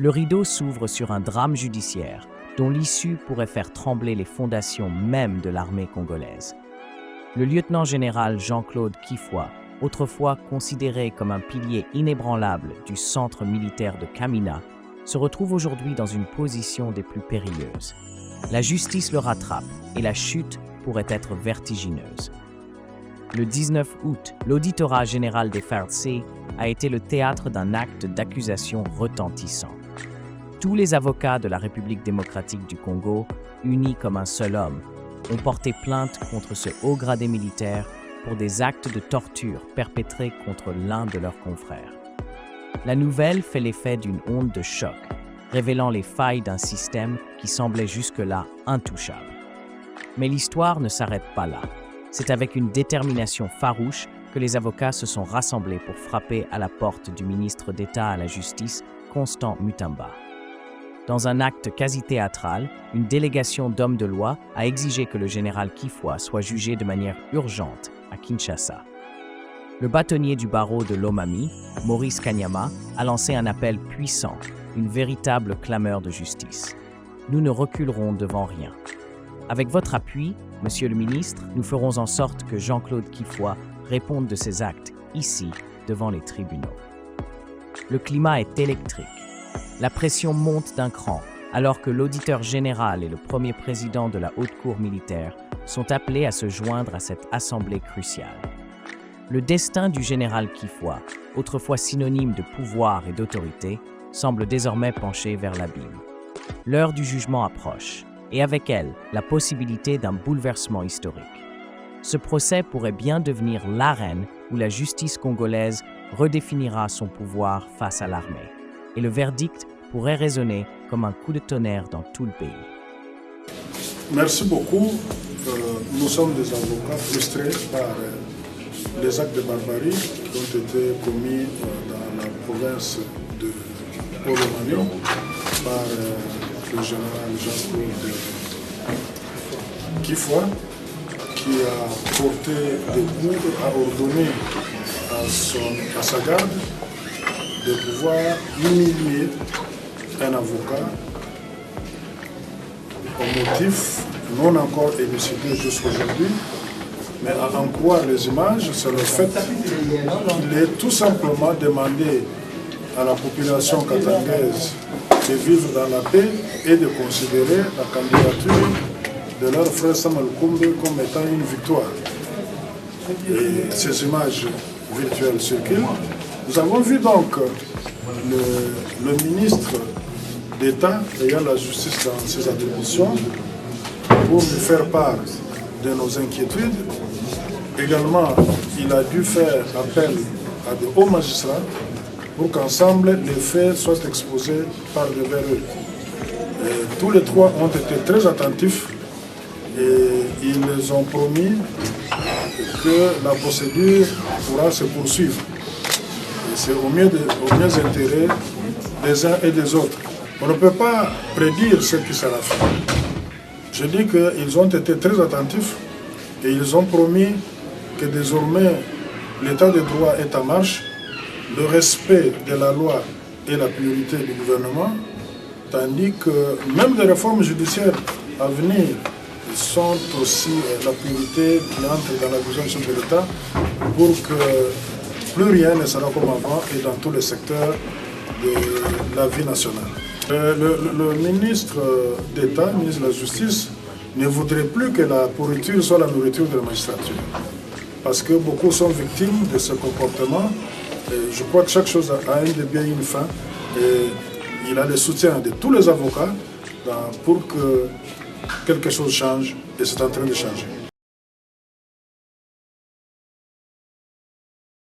Le rideau s'ouvre sur un drame judiciaire dont l'issue pourrait faire trembler les fondations même de l'armée congolaise. Le lieutenant-général Jean-Claude Kifoua, autrefois considéré comme un pilier inébranlable du centre militaire de Kamina, se retrouve aujourd'hui dans une position des plus périlleuses. La justice le rattrape et la chute pourrait être vertigineuse. Le 19 août, l'auditorat général des FARDC a été le théâtre d'un acte d'accusation retentissant. Tous les avocats de la République démocratique du Congo, unis comme un seul homme, ont porté plainte contre ce haut gradé militaire pour des actes de torture perpétrés contre l'un de leurs confrères. La nouvelle fait l'effet d'une onde de choc, révélant les failles d'un système qui semblait jusque-là intouchable. Mais l'histoire ne s'arrête pas là. C'est avec une détermination farouche que les avocats se sont rassemblés pour frapper à la porte du ministre d'État à la Justice, Constant Mutamba. Dans un acte quasi théâtral, une délégation d'hommes de loi a exigé que le général Kifoua soit jugé de manière urgente à Kinshasa. Le bâtonnier du barreau de Lomami, Maurice Kanyama, a lancé un appel puissant, une véritable clameur de justice. Nous ne reculerons devant rien. Avec votre appui, Monsieur le ministre, nous ferons en sorte que Jean-Claude Kifoua réponde de ses actes ici, devant les tribunaux. Le climat est électrique. La pression monte d'un cran, alors que l'auditeur général et le premier président de la Haute Cour militaire sont appelés à se joindre à cette assemblée cruciale. Le destin du général Kifoua, autrefois synonyme de pouvoir et d'autorité, semble désormais pencher vers l'abîme. L'heure du jugement approche, et avec elle, la possibilité d'un bouleversement historique. Ce procès pourrait bien devenir l'arène où la justice congolaise redéfinira son pouvoir face à l'armée, et le verdict pourrait résonner comme un coup de tonnerre dans tout le pays. Merci beaucoup. Nous sommes des avocats frustrés par les actes de barbarie qui ont été commis dans la province de Lomami par le général Jean-Claude Kifoua, qui a porté des coups et a ordonné à sa garde de pouvoir humilier un avocat au motif non encore élucidé jusqu'aujourd'hui, mais à en croire les images, c'est le fait qu'il est tout simplement demandé à la population katangaise de vivre dans la paix et de considérer la candidature de leur frère Samuel Koumbe comme étant une victoire. Et ces images virtuelles circulent. Nous avons vu donc le ministre d'État ayant la justice dans ses attributions pour nous faire part de nos inquiétudes. Également, il a dû faire appel à de hauts magistrats pour qu'ensemble les faits soient exposés par devers eux. Et tous les trois ont été très attentifs et ils ont promis que la procédure pourra se poursuivre. Et c'est au mieux intérêt des uns et des autres. On ne peut pas prédire ce qui sera fait. Je dis qu'ils ont été très attentifs et ils ont promis que désormais l'état de droit est en marche, le respect de la loi est la priorité du gouvernement, tandis que même les réformes judiciaires à venir sont aussi la priorité qui entre dans la vision de l'État pour que plus rien ne sera comme avant et dans tous les secteurs de la vie nationale. Le ministre d'État, ministre de la Justice, ne voudrait plus que la pourriture soit la nourriture de la magistrature. Parce que beaucoup sont victimes de ce comportement. Et je crois que chaque chose a un début et une fin. Et il a le soutien de tous les avocats pour que quelque chose change. Et c'est en train de changer.